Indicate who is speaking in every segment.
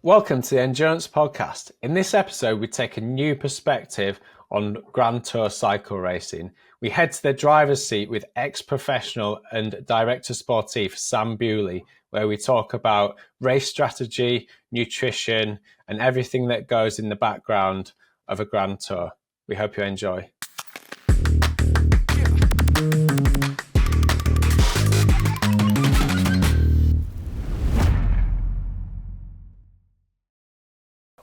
Speaker 1: Welcome to the NDURANZ Podcast. In this episode, we take a new perspective on Grand Tour cycle racing. We head to the driver's seat with ex-professional and director sportif Sam Bewley, where we talk about race strategy, nutrition, and everything that goes in the background of a Grand Tour. We hope you enjoy.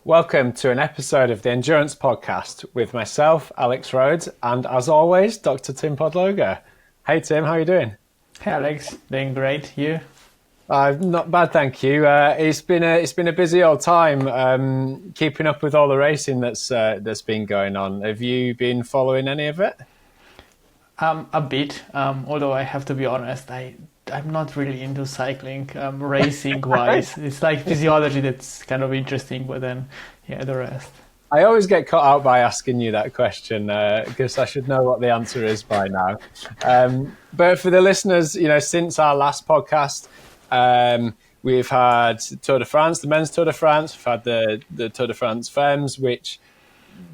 Speaker 1: Welcome to an episode of the NDURANZ Podcast with myself, Alex Rhodes, and as always, Dr. Tim Podloga. Hey Tim, how are you doing?
Speaker 2: Hey Alex, doing great. You?
Speaker 1: Not bad, thank you. It's been a busy old time keeping up with all the racing that's been going on. Have you been following any of it?
Speaker 2: A bit. Although I have to be honest, I'm not really into cycling, racing wise. It's like physiology that's kind of interesting, but then the rest.
Speaker 1: I always get caught out by asking you that question because I should know what the answer is by now. But for the listeners, since our last podcast, we've had Tour de France, the men's Tour de France. We've had the Tour de France Femmes, which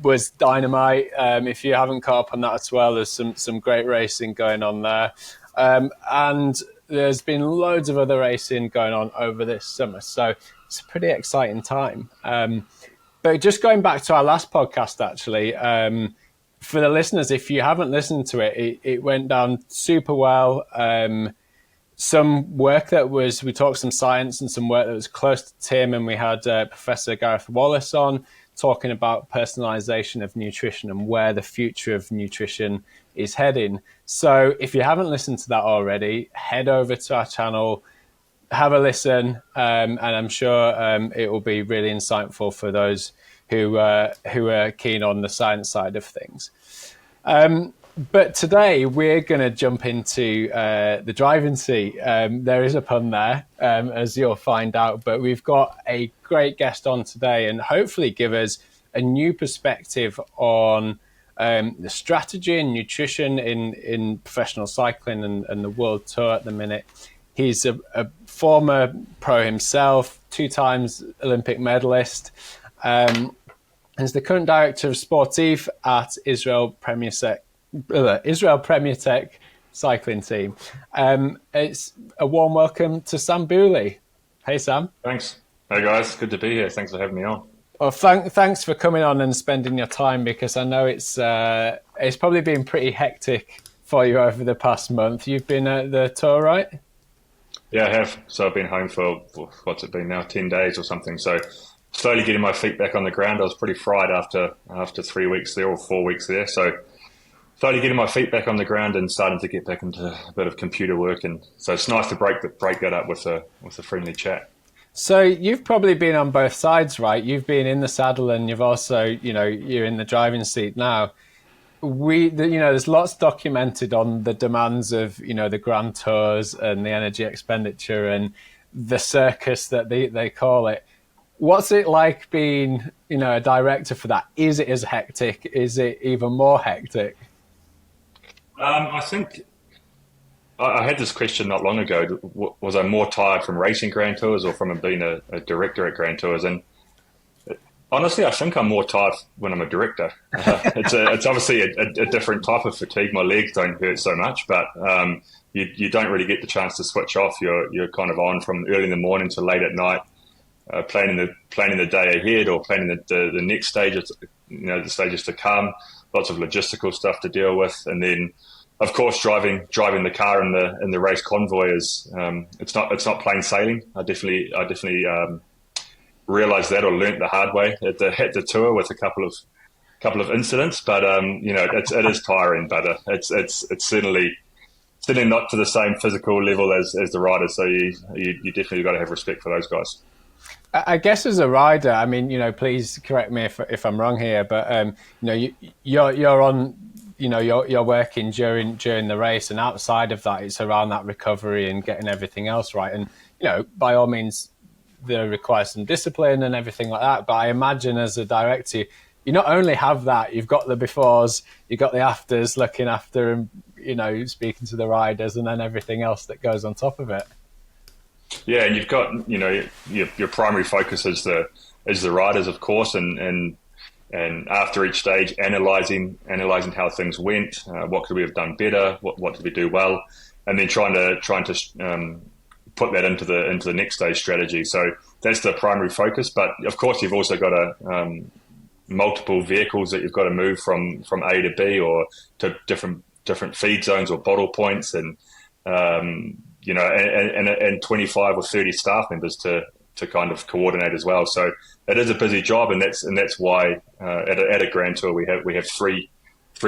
Speaker 1: was dynamite. If you haven't caught up on that as well, there's some great racing going on there. And there's been loads of other racing going on over this summer. So it's a pretty exciting time. But just going back to our last podcast, actually, for the listeners, if you haven't listened to it went down super well. Some work we talked some science and some work that was close to Tim, and we had Professor Gareth Wallace on talking about personalization of nutrition and where the future of nutrition is heading. So if you haven't listened to that already, head over to our channel, have a listen, and I'm sure it will be really insightful for those who are keen on the science side of things. But today we're going to jump into the driving seat. There is a pun there, as you'll find out, but we've got a great guest on today and hopefully give us a new perspective on the strategy and nutrition in professional cycling and the World Tour at the minute. He's a former pro himself, 2 times Olympic medalist, and is the current director of sportif at Israel Premier Tech cycling team. It's a warm welcome to Sam Bewley. Hey Sam.
Speaker 3: Thanks. Hey guys, good to be here. Thanks for having me on.
Speaker 1: Well, thanks for coming on and spending your time, because I know it's probably been pretty hectic for you over the past month. You've been at the tour, right?
Speaker 3: Yeah, I have. So I've been home for, what's it been now, 10 days or something. So slowly getting my feet back on the ground. I was pretty fried after 3 weeks there or 4 weeks there. So slowly getting my feet back on the ground and starting to get back into a bit of computer work. And so it's nice to break that up with a friendly chat.
Speaker 1: So you've probably been on both sides, right? You've been in the saddle and you've also, you're in the driving seat now. There's lots documented on the demands of, the Grand Tours and the energy expenditure and the circus that they call it. What's it like being, a director for that? Is it as hectic? Is it even more hectic?
Speaker 3: I think I had this question not long ago. Was I more tired from racing Grand Tours or from being a director at Grand Tours? And honestly, I think I'm more tired when I'm a director. It's obviously a different type of fatigue. My legs don't hurt so much, but you don't really get the chance to switch off. You're kind of on from early in the morning to late at night, planning the day ahead or planning the next stages, the stages to come. Lots of logistical stuff to deal with, and then, of course, driving the car in the race convoy is it's not plain sailing. I definitely realized that, or learnt the hard way at the tour with a couple of incidents. But it is tiring, but it's certainly not to the same physical level as the riders. So you definitely got to have respect for those guys.
Speaker 1: I guess as a rider, I mean, please correct me if I'm wrong here, but you're on, you're working during the race, and outside of that, it's around that recovery and getting everything else right. And by all means, there requires some discipline and everything like that. But I imagine as a director, you not only have that, you've got the befores, you've got the afters, looking after and speaking to the riders, and then everything else that goes on top of it.
Speaker 3: Yeah, and you've got, your primary focus is the riders, of course, and after each stage, analyzing how things went, what could we have done better, what did we do well, and then trying to put that into the next stage strategy. So that's the primary focus. But of course, you've also got multiple vehicles that you've got to move from A to B or to different feed zones or bottle points, and and 25 or 30 staff members to kind of coordinate as well. So it is a busy job, and that's why at a Grand Tour we have three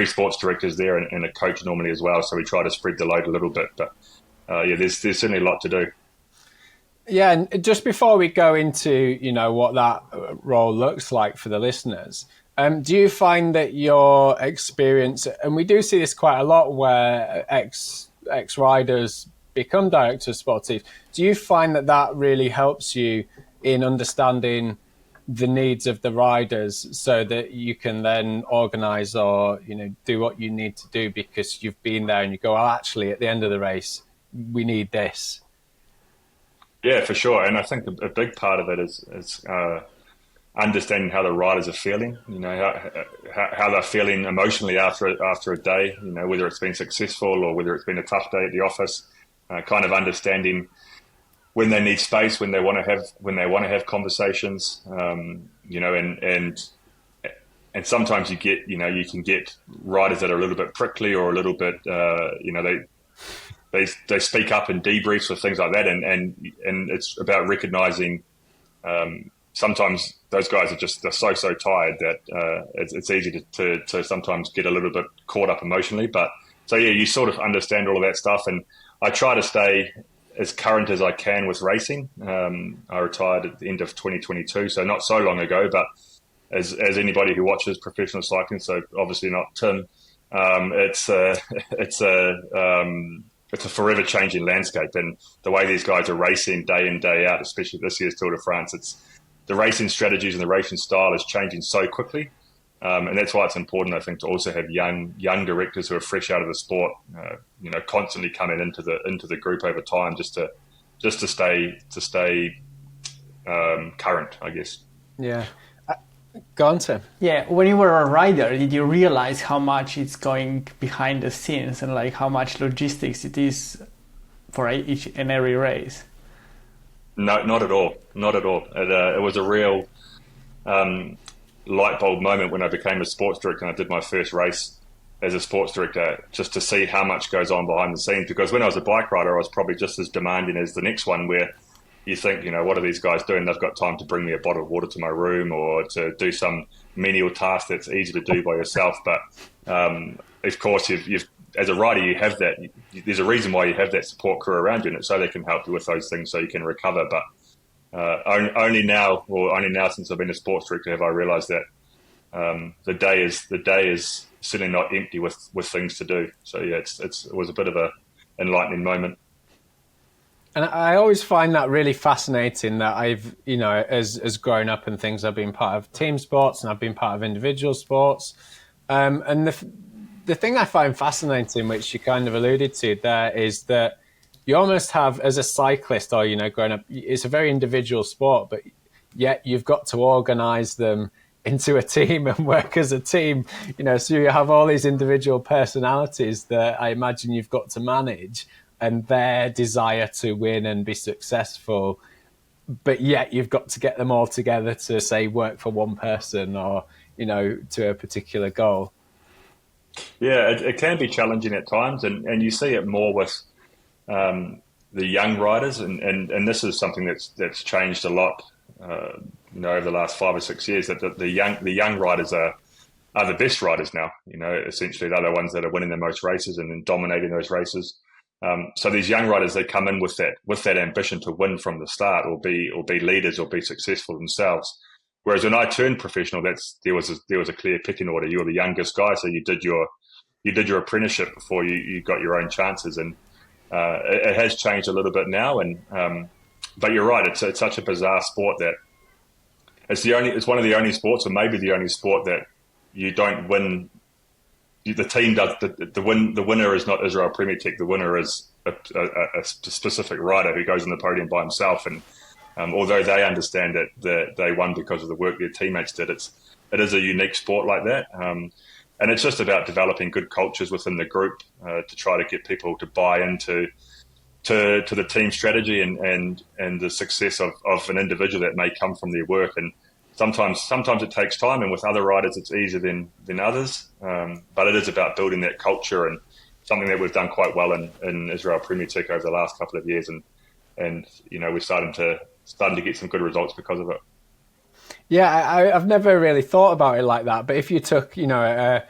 Speaker 3: sports directors there and a coach normally as well. So we try to spread the load a little bit, but there's certainly a lot to do.
Speaker 1: Yeah, and just before we go into what that role looks like for the listeners, do you find that your experience, and we do see this quite a lot, where ex riders become directors sportifs, do you find that really helps you in understanding the needs of the riders so that you can then organise or do what you need to do because you've been there and you go, well, actually at the end of the race we need this?
Speaker 3: Yeah, for sure. And I think a big part of it is understanding how the riders are feeling, how they're feeling emotionally after a day, whether it's been successful or whether it's been a tough day at the office, kind of understanding when they need space, when they want to have conversations, and sometimes you can get riders that are a little bit prickly or a little bit, they speak up in debriefs or things like that, and it's about recognizing. Sometimes those guys they're so tired that it's easy to sometimes get a little bit caught up emotionally. But so yeah, you sort of understand all of that stuff, and I try to stay as current as I can with racing. I retired at the end of 2022, so not so long ago, but as anybody who watches professional cycling, so obviously not Tim, it's a forever changing landscape, and the way these guys are racing day in, day out, especially this year's Tour de France, the racing strategies and the racing style is changing so quickly. And that's why it's important, I think, to also have young directors who are fresh out of the sport, constantly coming into the group over time, just to stay current, I guess.
Speaker 1: Yeah. Go on, Tim.
Speaker 2: Yeah, when you were a rider, did you realize how much it's going behind the scenes and like how much logistics it is for each and every race?
Speaker 3: No, not at all. Not at all. It was a real light bulb moment when I became a sports director and I did my first race as a sports director, just to see how much goes on behind the scenes. Because when I was a bike rider, I was probably just as demanding as the next one, where you think, what are these guys doing? They've got time to bring me a bottle of water to my room or to do some menial task that's easy to do by yourself. But of course, you've as a rider, you have that. There's a reason why you have that support crew around you, and it's so they can help you with those things, so you can recover. But only now since I've been a sports director have I realised that the day is certainly not empty with things to do. So yeah, it was a bit of a enlightening moment.
Speaker 1: And I always find that really fascinating that I've, as grown up and things, I've been part of team sports and I've been part of individual sports. And the thing I find fascinating, which you kind of alluded to there, is that you almost have, as a cyclist or, growing up, it's a very individual sport, but yet you've got to organise them into a team and work as a team, so you have all these individual personalities that I imagine you've got to manage, and their desire to win and be successful, but yet you've got to get them all together to, say, work for one person or, to a particular goal.
Speaker 3: Yeah, it can be challenging at times, and you see it more with the young riders, and this is something that's changed a lot, over the last 5 or 6 years, that the young riders are the best riders now. Essentially they're the ones that are winning the most races and then dominating those races. So these young riders, they come in with that ambition to win from the start, or be leaders, or be successful themselves. Whereas when I turned professional, there was a clear pecking order. You were the youngest guy, so you did your apprenticeship before you got your own chances. And it has changed a little bit now. And but you're right, it's such a bizarre sport that it's one of the only sports, or maybe the only sport, that you don't win. The team does the winner is not Israel Premier Tech. The winner is a specific rider who goes on the podium by himself. And although they understand that they won because of the work their teammates did, it is a unique sport like that. And it's just about developing good cultures within the group to try to get people to buy into to the team strategy and the success of an individual that may come from their work. And sometimes it takes time, and with other riders it's easier than others. But it is about building that culture, and something that we've done quite well in Israel Premier Tech over the last couple of years. And we're starting to get some good results because of it.
Speaker 1: Yeah, I've never really thought about it like that. But if you took, I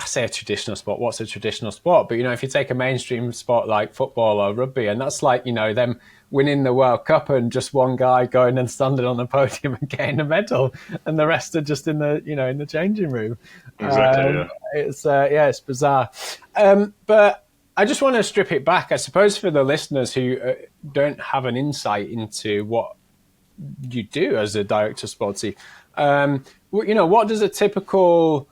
Speaker 1: say a traditional sport, what's a traditional sport? But, if you take a mainstream sport like football or rugby, and that's like, them winning the World Cup and just one guy going and standing on the podium and getting a medal, and the rest are just in the changing room.
Speaker 3: Exactly, yeah.
Speaker 1: It's bizarre. But I just want to strip it back, I suppose, for the listeners who don't have an insight into what you do as a director sportive. What does a typical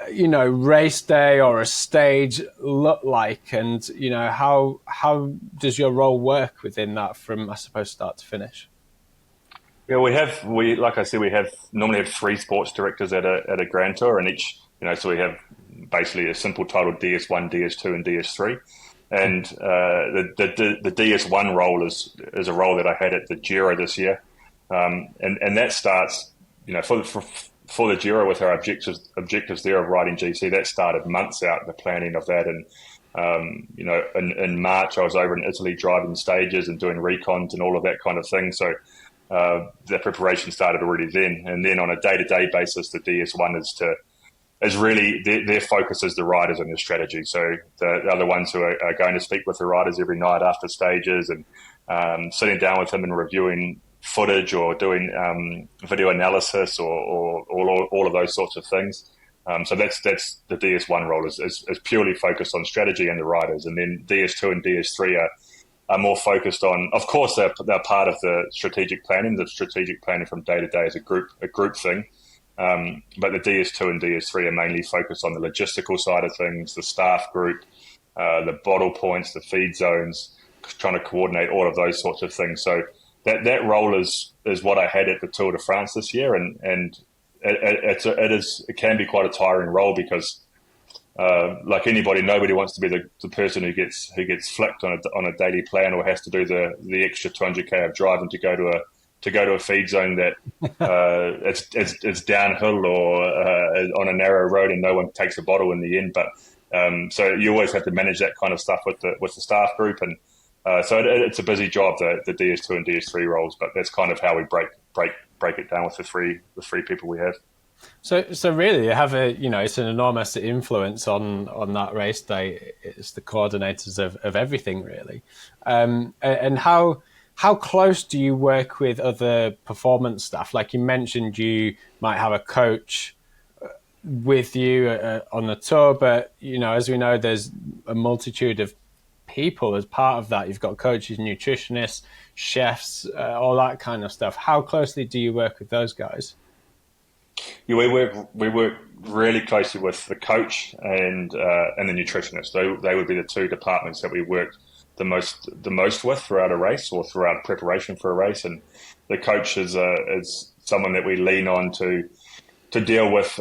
Speaker 1: race day or a stage look like, and how does your role work within that from, I suppose, start to finish?
Speaker 3: Yeah, like I said, we normally have 3 sports directors at a Grand Tour, and each so we have basically a simple title: DS1, DS2, and DS3. And the DS1 role is a role that I had at the Giro this year, and that starts for the Giro with our objectives there of riding GC. That started months out, the planning of that. And in March I was over in Italy driving stages and doing recons and all of that kind of thing. So the preparation started already then. And then on a day-to-day basis, the DS1 is really their focus is the riders and the strategy. So they're the ones who are going to speak with the riders every night after stages, and sitting down with them and reviewing footage or doing video analysis or all of those sorts of things. So that's the DS1 role is purely focused on strategy and the riders. And then DS2 and DS3 are more focused on, of course, they're part of the strategic planning. The strategic planning from day to day is a group thing. But the DS2 and DS3 are mainly focused on the logistical side of things, the staff group, the bottle points, the feed zones, trying to coordinate all of those sorts of things. So that role is what I had at the Tour de France this year, and it can be quite a tiring role because, like anybody, nobody wants to be the person who gets flicked on a daily plan or has to do the extra 200k of driving to go to a feed zone that it's downhill or on a narrow road and no one takes a bottle in the end. But so you always have to manage that kind of stuff with the staff group, and so it's a busy job, the DS2 and DS3 roles. But that's kind of how we break it down with the three people we have.
Speaker 1: So really, you have it's an enormous influence on that race day. It's the coordinators of everything, really. And how close do you work with other performance staff? Like you mentioned, you might have a coach with you on the tour, but as we know, there's a multitude of people as part of that. You've got coaches, nutritionists, chefs, all that kind of stuff. How closely do you work with those guys?
Speaker 3: Yeah, we work really closely with the coach and the nutritionist. They would be the 2 departments that we work the most with throughout a race or throughout preparation for a race. And the coach is someone that we lean on to deal with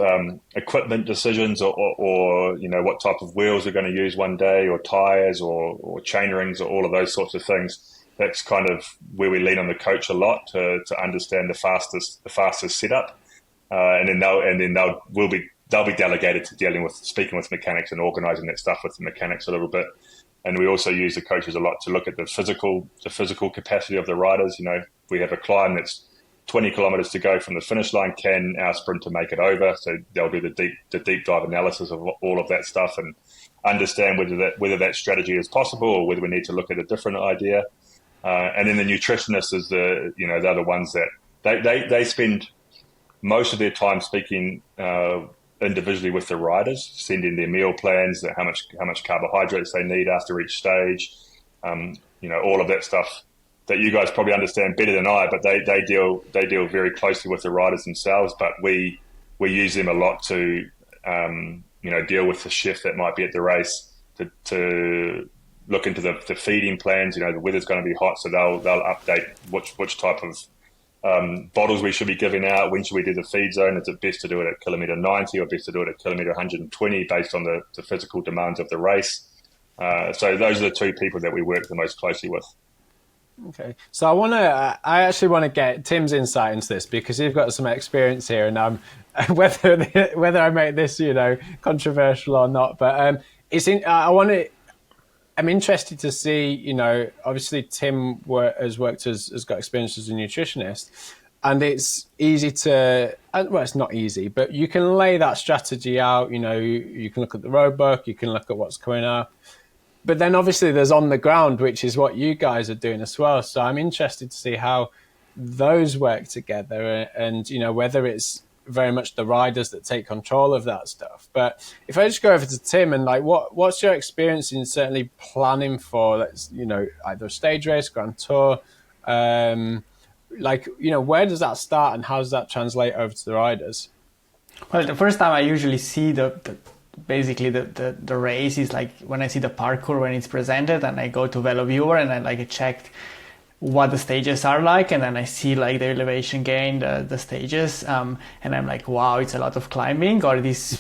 Speaker 3: equipment decisions or what type of wheels we're going to use one day, or tires or chain rings, or all of those sorts of things. That's kind of where we lean on the coach a lot to understand the fastest setup. And then they'll be delegated to speaking with mechanics and organising that stuff with the mechanics a little bit. And we also use the coaches a lot to look at the physical capacity of the riders. We have a climb that's 20 kilometers to go from the finish line. Can our sprinter make it over? So they'll do the deep dive analysis of all of that stuff and understand whether that strategy is possible or whether we need to look at a different idea. And then the nutritionist is they're the ones that they spend most of their time speaking individually with the riders, sending their meal plans, how much carbohydrates they need after each stage, all of that stuff that you guys probably understand better than I. But they deal very closely with the riders themselves. But we use them a lot to deal with the chef that might be at the race to look into the feeding plans. The weather's going to be hot, so they'll update which type of bottles we should be giving out. When should we do the feed zone? Is it best to do it at kilometre 90 or best to do it at kilometre 120 based on the physical demands of the race? So those are the two people that we work the most closely with.
Speaker 1: Okay, so I actually want to get Tim's insight into this, because you've got some experience here, and whether I make this controversial or not, but I'm interested to see, obviously Tim has got experience as a nutritionist, and it's easy to, well, it's not easy, but you can lay that strategy out. You can look at the road book, you can look at what's coming up. But then obviously there's on the ground, which is what you guys are doing as well. So I'm interested to see how those work together, and whether it's very much the riders that take control of that stuff. But if I just go over to Tim, and what's your experience in certainly planning for either a stage race, Grand Tour, where does that start and how does that translate over to the riders?
Speaker 2: Well, the first time I usually see basically the race is like when I see the parkour when it's presented, and I go to VeloViewer and I checked what the stages are like, and then I see the elevation gain, the stages, and I'm like, wow, it's a lot of climbing, or this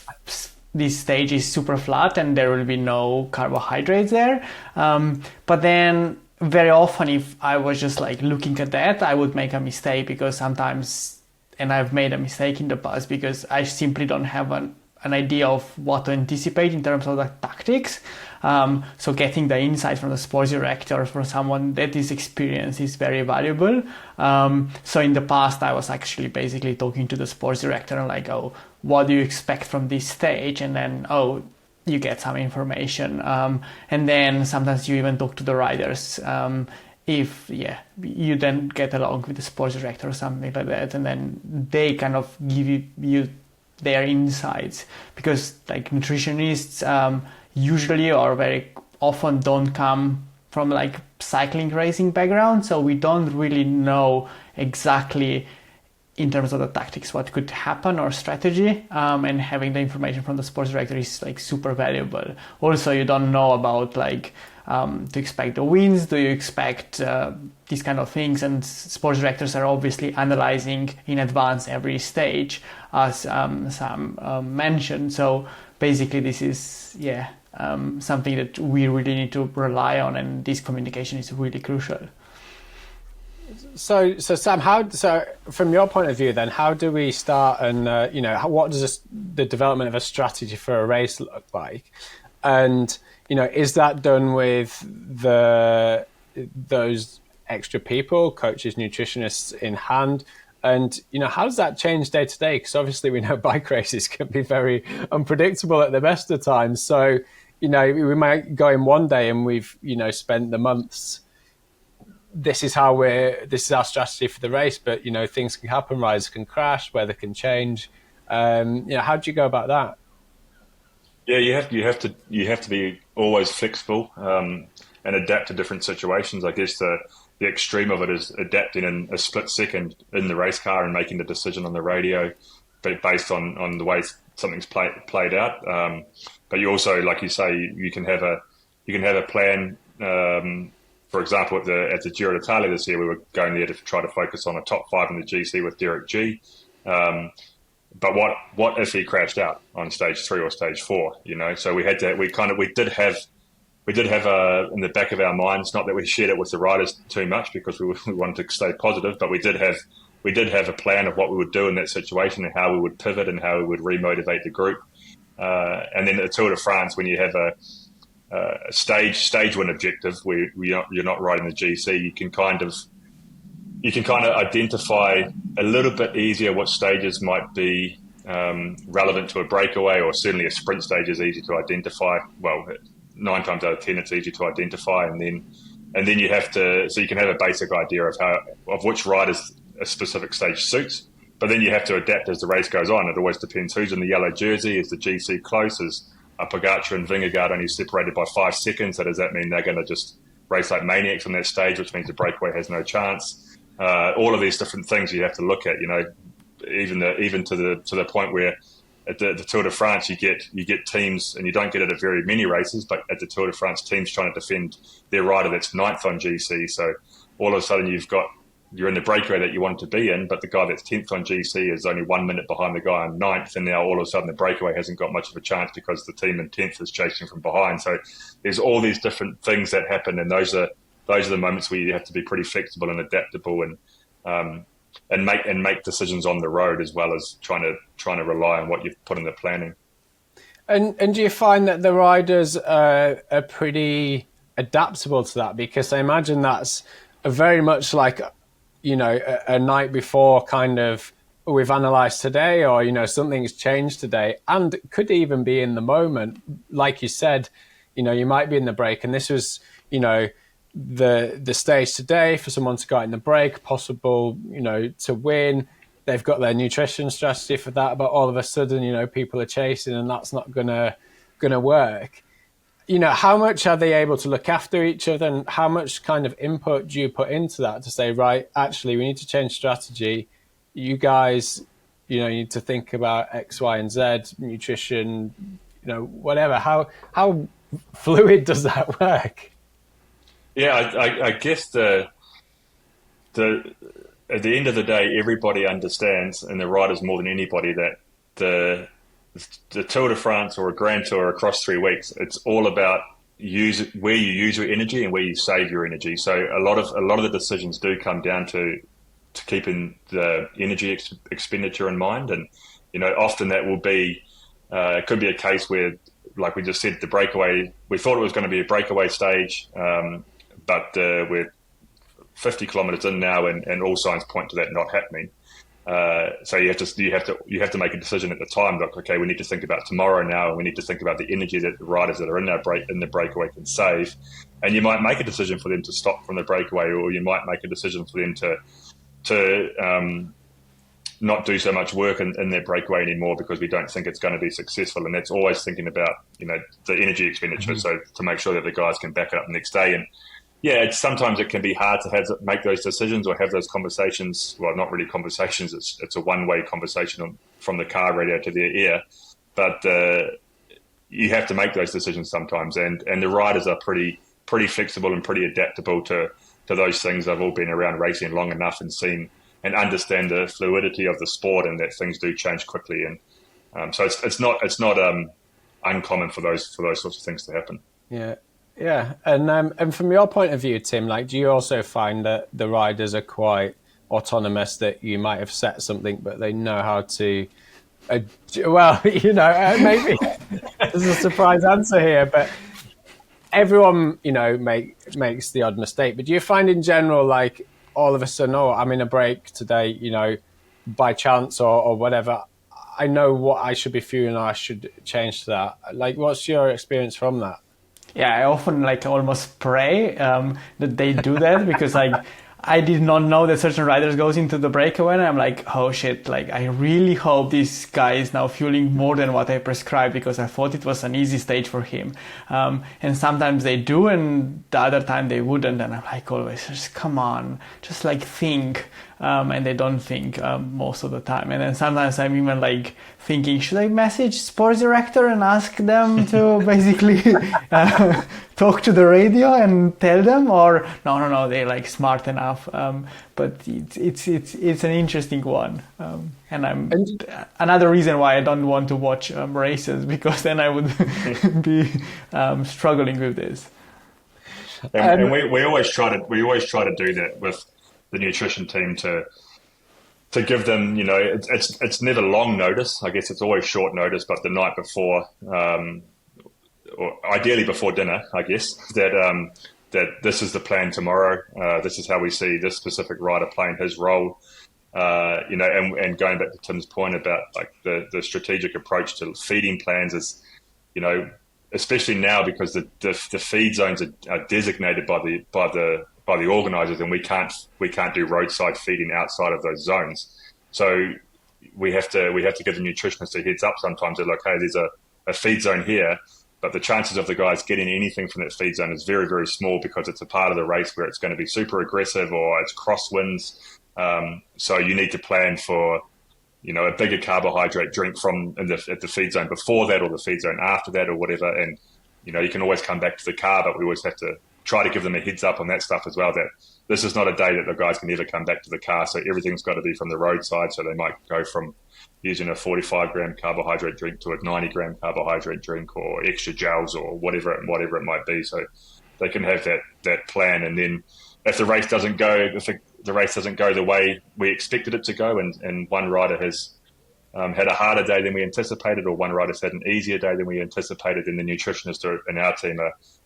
Speaker 2: stage is super flat and there will be no carbohydrates there. But then very often, if I was just looking at that, I would make a mistake, because sometimes, and I've made a mistake in the past, because I simply don't have an idea of what to anticipate in terms of the tactics. So getting the insight from the sports director, from someone that is experienced, is very valuable. So in the past, I was actually basically talking to the sports director and oh, what do you expect from this stage? And then, you get some information. And then sometimes you even talk to the riders. If you then get along with the sports director or something like that, and then they kind of give you their insights, because nutritionists usually or very often don't come from cycling racing background, so we don't really know exactly in terms of the tactics what could happen or strategy, and having the information from the sports director is super valuable. Also, you don't know about to expect the winds, do you expect these kind of things, and sports directors are obviously analyzing in advance every stage, as Sam mentioned. So basically this is something that we really need to rely on, and this communication is really crucial.
Speaker 1: So Sam, from your point of view then, how do we start, and what does the development of a strategy for a race look like? And is that done with those extra people, coaches, nutritionists in hand? And, how does that change day to day? Because obviously we know bike races can be very unpredictable at the best of times. So, we might go in one day and we've, spent the months. This is our strategy for the race, but, things can happen, riders can crash, weather can change. How do you go about that?
Speaker 3: Yeah, you have to be always flexible and adapt to different situations. I guess the extreme of it is adapting in a split second in the race car and making the decision on the radio, but based on the way something's played out. But you also, like you say, you can have a plan. For example, at the Giro d'Italia this year, we were going there to try to focus on a top 5 in the GC with Derek G. But what if he crashed out on stage 3 or stage 4? So we did have in the back of our minds, not that we shared it with the riders too much because we wanted to stay positive, but we did have a plan of what we would do in that situation and how we would pivot and how we would remotivate the group. And then at the Tour de France, when you have a stage win objective where you're not riding the GC, you can kind of identify a little bit easier what stages might be relevant to a breakaway, or certainly a sprint stage is easy to identify. Well, 9 times out of 10, it's easy to identify, and then you have to, so you can have a basic idea of which riders a specific stage suits. But then you have to adapt as the race goes on. It always depends who's in the yellow jersey. Is the GC close? Is Pogacar and Vingegaard only separated by 5 seconds? So does that mean they're going to just race like maniacs on that stage, which means the breakaway has no chance? All of these different things you have to look at. Even to the point where at the Tour de France, you get teams, and you don't get it at very many races, but at the Tour de France, teams trying to defend their rider that's ninth on GC. So all of a sudden you're in the breakaway that you want to be in, but the guy that's 10th on GC is only 1 minute behind the guy on ninth, and now all of a sudden the breakaway hasn't got much of a chance because the team in 10th is chasing from behind. So there's all these different things that happen, and those are the moments where you have to be pretty flexible and adaptable, and make decisions on the road, as well as trying to rely on what you've put in the planning.
Speaker 1: And do you find that the riders are pretty adaptable to that? Because I imagine that's very much like, a night before kind of, we've analysed today, or, something's changed today, and could even be in the moment. Like you said, you might be in the break, and this was, the stage today for someone to go out in the break, possible, to win. They've got their nutrition strategy for that, but all of a sudden, people are chasing, and that's not gonna work. How much are they able to look after each other, and how much kind of input do you put into that to say, right, actually, we need to change strategy. You guys, need to think about X, Y, and Z, nutrition, whatever. How fluid does that work?
Speaker 3: Yeah, I guess at the end of the day, everybody understands, and the riders more than anybody, that the Tour de France or a Grand Tour across 3 weeks, it's all about where you use your energy and where you save your energy. So a lot of the decisions do come down to keeping the energy expenditure in mind, and often that will be it could be a case where, like we just said, the breakaway, we thought it was going to be a breakaway stage, but we're 50 kilometers in now, and all signs point to that not happening. So you have to make a decision at the time. Like, okay, we need to think about tomorrow now, and we need to think about the energy that the riders that are in the breakaway can save. And you might make a decision for them to stop from the breakaway, or you might make a decision for them to not do so much work in their breakaway anymore, because we don't think it's going to be successful. And that's always thinking about the energy expenditure, mm-hmm. So to make sure that the guys can back it up the next day. And yeah, sometimes it can be hard to make those decisions or have those conversations. Well, not really conversations. It's a one-way conversation from the car radio to their ear. But you have to make those decisions sometimes. And the riders are pretty flexible and pretty adaptable to those things. They've all been around racing long enough and seen and understand the fluidity of the sport, and that things do change quickly. And so it's not uncommon for those sorts of things to happen.
Speaker 1: Yeah. Yeah, and from your point of view, Tim, do you also find that the riders are quite autonomous, that you might have set something, but they know how to, maybe there's a surprise answer here, but everyone, makes the odd mistake. But do you find in general, all of a sudden, I'm in a break today, by chance or whatever, I know what I should be fueling, or I should change to that. What's your experience from that?
Speaker 2: Yeah, I often almost pray that they do that, because I did not know that certain riders goes into the breakaway, and I'm like, oh shit, I really hope this guy is now fueling more than what I prescribed, because I thought it was an easy stage for him. And sometimes they do, and the other time they wouldn't, and I'm always, just come on, just think. And they don't think most of the time. And then sometimes I'm even thinking, should I message sports director and ask them to basically talk to the radio and tell them, or no, they're smart enough. But it's an interesting one. And another reason why I don't want to watch races, because then I would be struggling with this.
Speaker 3: And we always try to do that with the nutrition team, to give them, it's never long notice. I guess it's always short notice, but the night before, or ideally before dinner, I guess, that this is the plan tomorrow. This is how we see this specific rider playing his role. And going back to Tim's point about the strategic approach to feeding plans is, especially now, because the feed zones are designated by the organisers, and we can't do roadside feeding outside of those zones. So we have to give the nutritionist a heads up sometimes. They're like, hey, there's a feed zone here, but the chances of the guys getting anything from that feed zone is very, very small, because it's a part of the race where it's going to be super aggressive or it's crosswinds. So you need to plan for a bigger carbohydrate drink at the feed zone before that, or the feed zone after that, or whatever. And, you can always come back to the car, but we always have to try to give them a heads up on that stuff as well, that this is not a day that the guys can ever come back to the car. So everything's got to be from the roadside. So they might go from using a 45 gram carbohydrate drink to a 90 gram carbohydrate drink, or extra gels, or whatever it might be. So they can have that plan. And then if the race doesn't go, the way we expected it to go, and one rider has had a harder day than we anticipated, or one rider's had an easier day than we anticipated, then the nutritionists in our team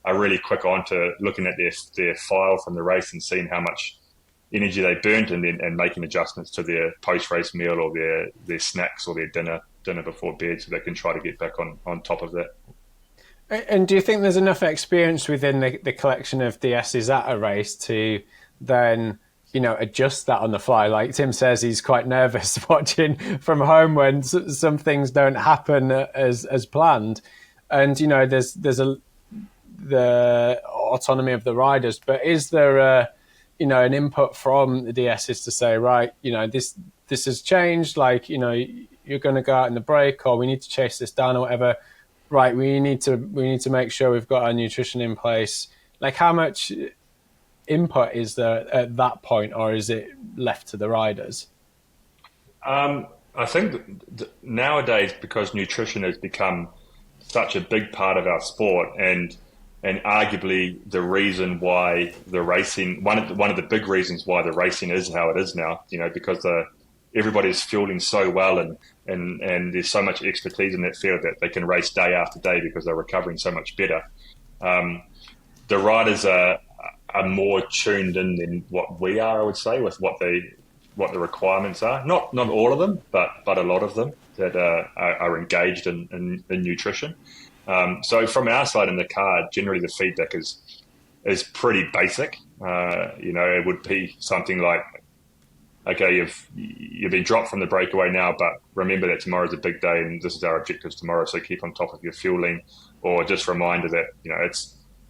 Speaker 3: are really quick on to looking at their file from the race and seeing how much energy they burnt, and making adjustments to their post-race meal, or their snacks, or their dinner before bed, so they can try to get back on top of that.
Speaker 1: And do you think there's enough experience within the collection of DSs at a race to then, adjust that on the fly? Like Tim says, he's quite nervous watching from home when some things don't happen as planned. And, there's the autonomy of the riders, but is there an input from the DSs to say, right, this has changed, like, you're going to go out in the break, or we need to chase this down, or whatever. Right, we need to make sure we've got our nutrition in place. Like, how much input is there at that point, or is it left to the riders?
Speaker 3: I think nowadays, because nutrition has become such a big part of our sport, and arguably the reason why the racing, one of the big reasons why the racing is how it is now, because everybody's fueling so well, and there's so much expertise in that field that they can race day after day because they're recovering so much better. The riders are more tuned in than what we are, I would say, with what the requirements are. Not all of them, but a lot of them that are engaged in nutrition. So from our side in the car, generally the feedback is pretty basic. It would be something like, okay, you've been dropped from the breakaway now, but remember that tomorrow's a big day, and this is our objectives tomorrow, so keep on top of your fueling. Or just a reminder that,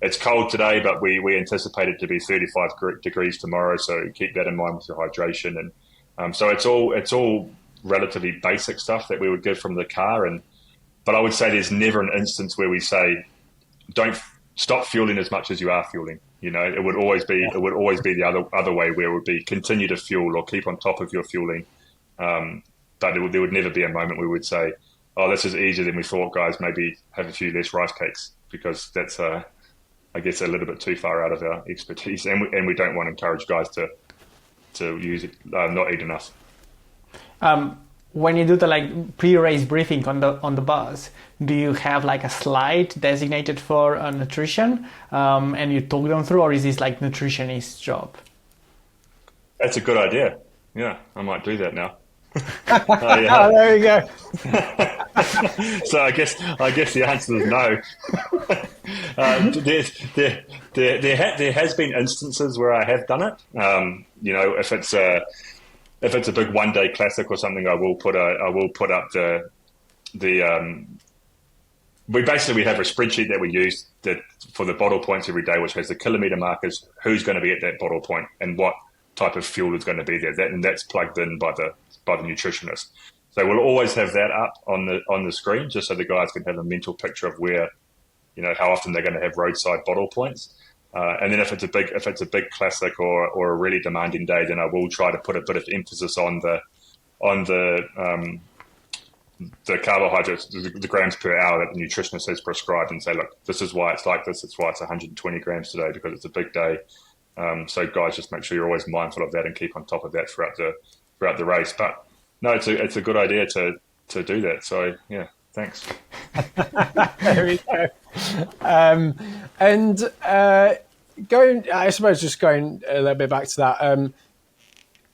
Speaker 3: it's cold today, but we anticipate it to be 35 degrees tomorrow, so keep that in mind with your hydration. And so it's all relatively basic stuff that we would give from the car. But I would say there's never an instance where we say, don't stop fueling as much as you are fueling. It would always be the other way, where it would be continue to fuel or keep on top of your fueling. But there would never be a moment where we would say, oh, this is easier than we thought, guys, maybe have a few less rice cakes, because that's, I guess, a little bit too far out of our expertise. And we don't want to encourage guys to use it, not eat enough.
Speaker 2: When you do the pre-race briefing on the bus, do you have a slide designated for nutrition, and you talk them through, or is this nutritionist's job?
Speaker 3: That's a good idea. Yeah, I might do that now.
Speaker 1: Oh, there you go.
Speaker 3: So I guess the answer is no. There has been instances where I have done it. If it's a big one-day classic or something, I will put up we have a spreadsheet that we use for the bottle points every day, which has the kilometre markers, who's going to be at that bottle point, and what type of fuel is going to be there. And that's plugged in by the nutritionist. So we'll always have that up on the screen, just so the guys can have a mental picture of where, how often they're going to have roadside bottle points. And then if it's a big classic or a really demanding day, then I will try to put a bit of emphasis on the carbohydrates, the grams per hour that the nutritionist has prescribed, and say, look, this is why it's like this. It's why it's 120 grams today, because it's a big day. So guys, just make sure you're always mindful of that and keep on top of that throughout the race. But no, it's a good idea to do that. So yeah, thanks.
Speaker 1: There we go. Going a little bit back to that.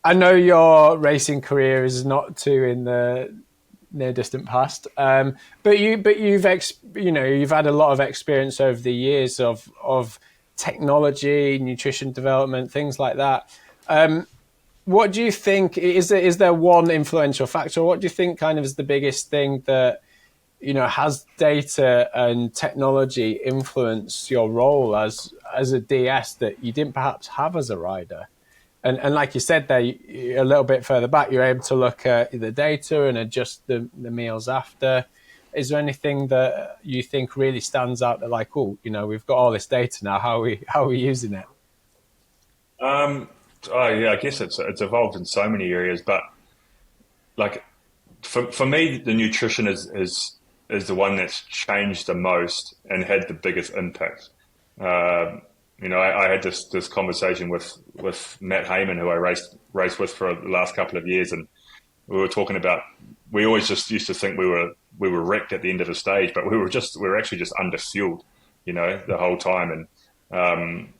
Speaker 1: I know your racing career is not too in the near distant past, but you've had a lot of experience over the years of technology, nutrition development, things like that. What do you think is there one influential factor? What do you think kind of is the biggest thing that has data and technology influence your role as a DS that you didn't perhaps have as a rider? And like you said there, a little bit further back, you're able to look at the data and adjust the meals after. Is there anything that you think really stands out that like, oh, we've got all this data now, how are we using it?
Speaker 3: Oh yeah, I guess it's evolved in so many areas, but like for me, the nutrition is the one that's changed the most and had the biggest impact. I had this conversation with Matt Heyman, who I raced with for the last couple of years, and we were talking about, we always just used to think we were wrecked at the end of the stage, but we were actually just underfueled, the whole time. And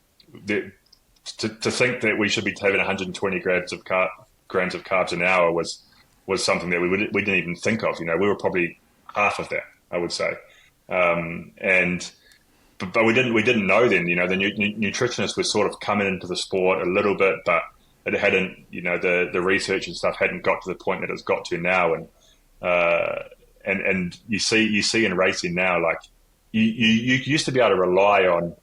Speaker 3: to think that we should be having 120 grams of carbs an hour was something that we didn't even think of. We were probably half of that, I would say. But we didn't know then. The nutritionists were sort of coming into the sport a little bit, but it hadn't. The research and stuff hadn't got to the point that it's got to now. And you see in racing now, like you used to be able to rely on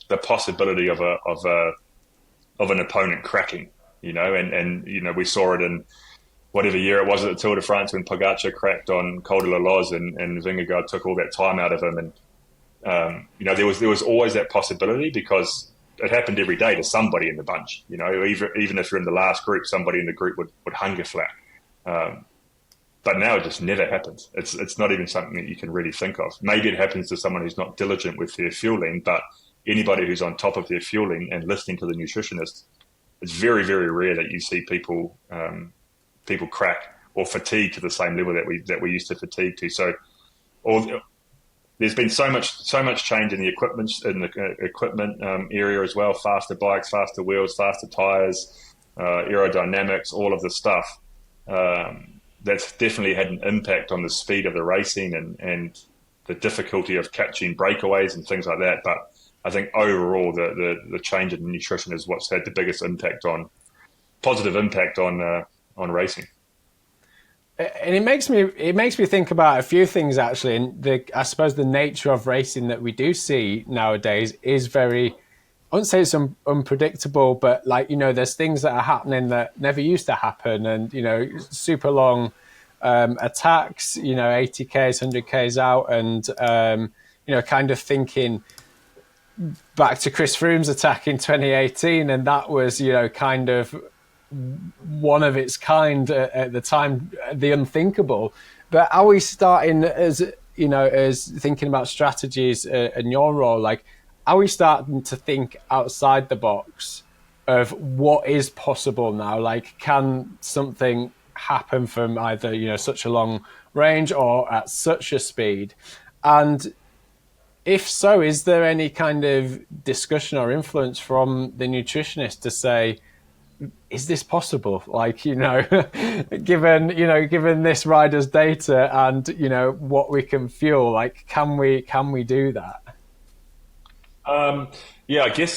Speaker 3: the possibility of an opponent cracking. And we saw it in whatever year it was at the Tour de France when Pogacar cracked on Col de la Loze and Vingegaard took all that time out of him. And there was always that possibility because it happened every day to somebody in the bunch. Even if you're in the last group, somebody in the group would hunger flat. But now it just never happens. It's not even something that you can really think of. Maybe it happens to someone who's not diligent with their fueling, but anybody who's on top of their fueling and listening to the nutritionist, it's very, very rare that you see people crack or fatigue to the same level that we used to fatigue to. So, there's been so much change in the equipment area as well. Faster bikes, faster wheels, faster tires, aerodynamics, all of the stuff. That's definitely had an impact on the speed of the racing and the difficulty of catching breakaways and things like that. But I think overall the change in nutrition is what's had the biggest positive impact on racing.
Speaker 1: And it makes me think about a few things actually. And I suppose the nature of racing that we do see nowadays is very, I wouldn't say it's unpredictable, but there's things that are happening that never used to happen, and super long attacks, 80Ks, 100Ks out, and kind of thinking back to Chris Froome's attack in 2018, and that was kind of one of its kind at the time, the unthinkable. But are we starting as thinking about strategies in your role, like are we starting to think outside the box of what is possible now? Like, can something happen from either such a long range or at such a speed? And if so, is there any kind of discussion or influence from the nutritionist to say, is this possible? Like, given this rider's data and, what we can fuel, like, can we do that?
Speaker 3: Yeah, I guess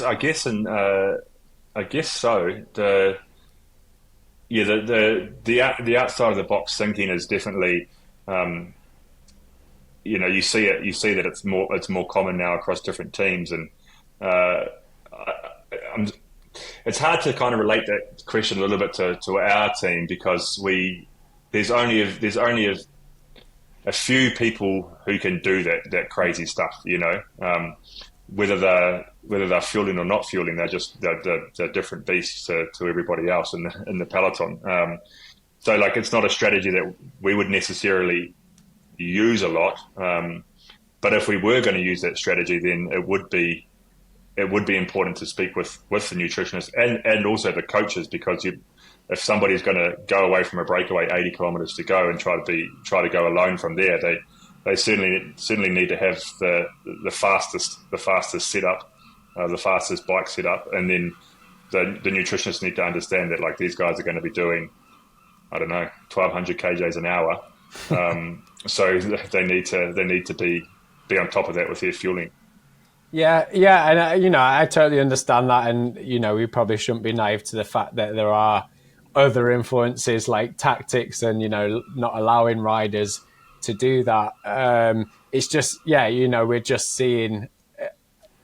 Speaker 3: so. The outside of the box thinking is definitely, you see that it's more common now across different teams. And, it's hard to kind of relate that question a little bit to our team because there's only a few people who can do that crazy stuff, whether they're fueling or not fueling, they're different beasts to everybody else in the peloton. So like, it's not a strategy that we would necessarily use a lot. But if we were going to use that strategy, then it would be important to speak with the nutritionist and also the coaches, because if somebody's going to go away from a breakaway 80 kilometers to go and try to go alone from there, they certainly need to have the fastest setup, the fastest bike setup, and then the nutritionists need to understand that like these guys are going to be doing, I don't know, 1,200 kJs an hour, so they need to be on top of that with their fueling.
Speaker 1: Yeah, and I totally understand that, and we probably shouldn't be naive to the fact that there are other influences like tactics and not allowing riders to do that. It's just we're just seeing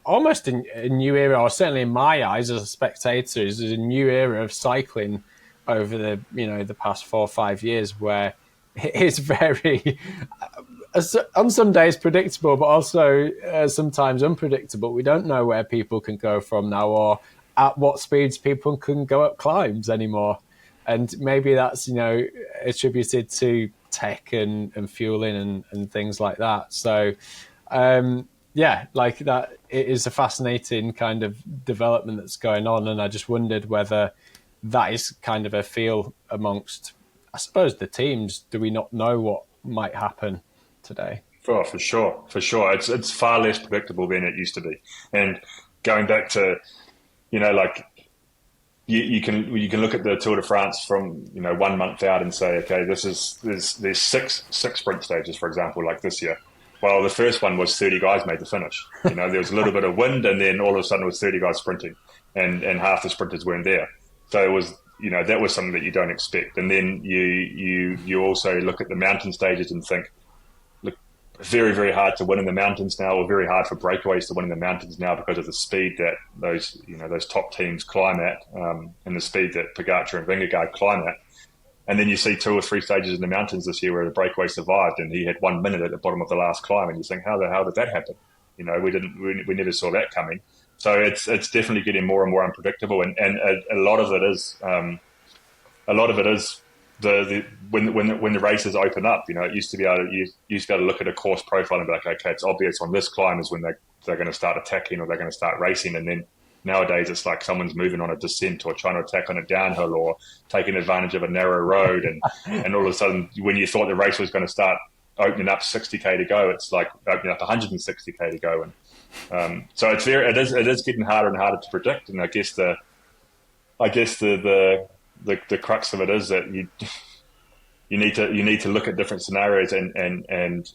Speaker 1: almost a new era, or certainly in my eyes as a spectator, is a new era of cycling over the past 4 or 5 years, where it is very on some days predictable, but also sometimes unpredictable. We don't know where people can go from now, or at what speeds people can go up climbs anymore. And maybe that's attributed to tech and fueling and things like that. So like that, it is a fascinating kind of development that's going on, and I just wondered whether that is kind of a feel amongst, I suppose, the teams. Do we not know what might happen today?
Speaker 3: For sure. It's far less predictable than it used to be. And going back to, like you can look at the Tour de France from 1 month out and say, okay, there's six sprint stages, for example, like this year. Well, the first one was 30 guys made the finish. There was a little bit of wind, and then all of a sudden it was 30 guys sprinting, and half the sprinters weren't there. So it was, that was something that you don't expect. And then you also look at the mountain stages and think, look, very, very hard to win in the mountains now, or very hard for breakaways to win in the mountains now because of the speed that those top teams climb at, and the speed that Pogacar and Vingegaard climb at. And then you see 2 or 3 stages in the mountains this year where the breakaway survived, and he had 1 minute at the bottom of the last climb, and you think, how the hell did that happen? We never saw that coming. So it's definitely getting more and more unpredictable, and a lot of it is when the races open up. It used to be able to look at a course profile and be like, okay, it's obvious on this climb is when they're going to start attacking or they're going to start racing, and then nowadays it's like someone's moving on a descent or trying to attack on a downhill or taking advantage of a narrow road, and all of a sudden when you thought the race was going to start opening up 60k to go, it's like opening up 160k to go, and so it is getting harder and harder to predict. And I guess the crux of it is that you need to look at different scenarios and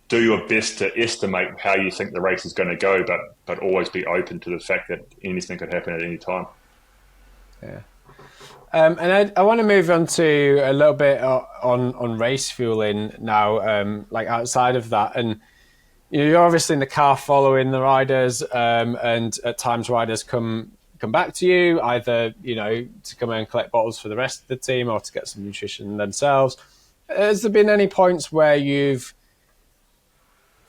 Speaker 3: do your best to estimate how you think the race is going to go, but always be open to the fact that anything could happen at any time.
Speaker 1: Yeah. And I want to move on to a little bit on race fueling now, like outside of that. And you're obviously in the car following the riders, and at times riders come back to you, either to come and collect bottles for the rest of the team or to get some nutrition themselves. Has there been any points where you've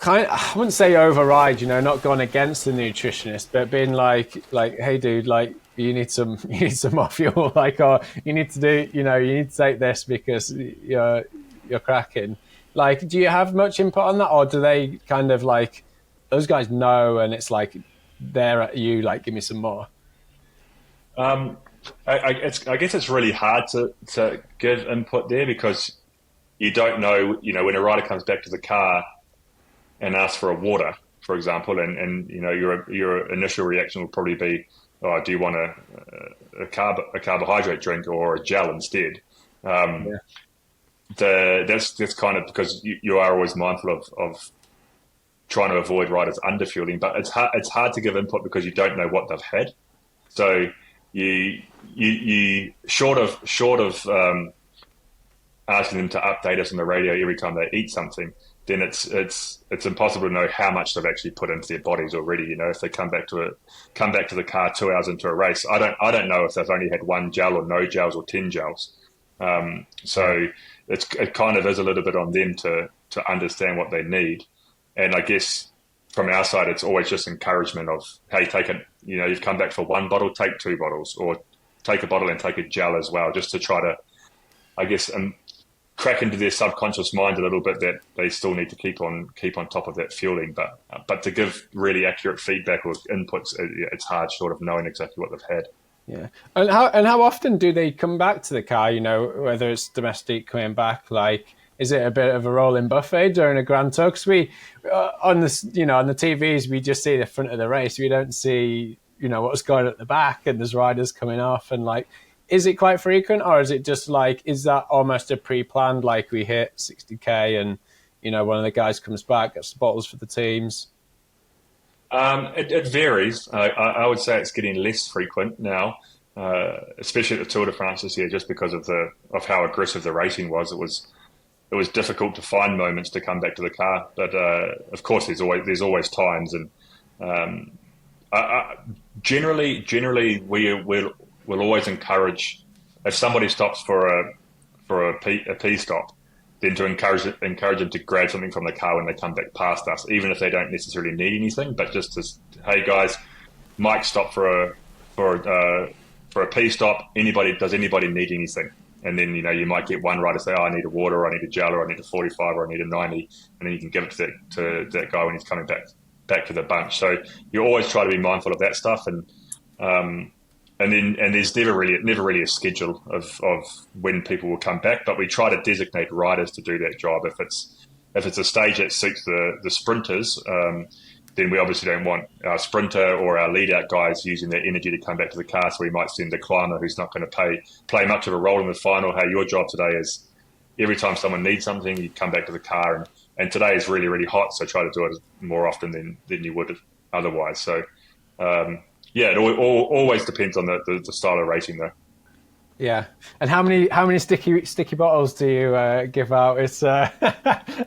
Speaker 1: I wouldn't say override, not gone against the nutritionist, but been like, hey dude, like you need some more fuel, like, or you need to do, you need to take this because you're cracking. Like, do you have much input on that, or do they kind of like, those guys know and it's like they're at you, like, give me some more?
Speaker 3: I guess it's really hard to give input there because you don't know, when a rider comes back to the car and asks for a water, for example, and your initial reaction will probably be, oh, do you want a carbohydrate drink or a gel instead? That's kind of because you are always mindful of trying to avoid riders underfueling, but it's hard to give input because you don't know what they've had. So you short of asking them to update us on the radio every time they eat something, then it's impossible to know how much they've actually put into their bodies already. If they come back to the car 2 hours into a race, I don't know if they've only had 1 gel or no gels or 10 gels. So it kind of is a little bit on them to understand what they need. And I guess from our side, it's always just encouragement of, hey, take it. You've come back for 1 bottle, take 2 bottles, or take a bottle and take a gel as well, just to try to, I guess, crack into their subconscious mind a little bit that they still need to keep on top of that fueling. But to give really accurate feedback or inputs, it's hard, short of knowing exactly what they've had.
Speaker 1: Yeah, and how often do they come back to the car? Whether it's domestic coming back, like, is it a bit of a rolling buffet during a Grand Tour? Because we on the TVs we just see the front of the race. We don't see what's going at the back, and there's riders coming off, and like, is it quite frequent, or is it just like, is that almost a pre-planned, like we hit 60k and one of the guys comes back, gets the bottles for the teams?
Speaker 3: It varies. I would say it's getting less frequent now, especially at the Tour de France this year, just because of how aggressive the racing was. It was difficult to find moments to come back to the car, but of course there's always times, and Generally, we'll always encourage, if somebody stops for a pee stop, then to encourage them to grab something from the car when they come back past us, even if they don't necessarily need anything, but just to, hey guys, Mike stopped for a pee stop. Does anybody need anything? And then, you might get one rider say, oh, I need a water, or I need a gel, or I need a 45, or I need a 90, and then you can give it to that guy when he's coming back to the bunch. So you always try to be mindful of that stuff, and there's never really a schedule of when people will come back, but we try to designate riders to do that job. If it's a stage that suits the sprinters, then we obviously don't want our sprinter or our lead out guys using their energy to come back to the car. So we might send the climber who's not going to play much of a role in the final. Hey, your job today is every time someone needs something, you come back to the car. And today is really, really hot, so try to do it more often than you would otherwise. So, it always depends on the style of racing, though.
Speaker 1: Yeah, and how many sticky bottles do you give out? It's a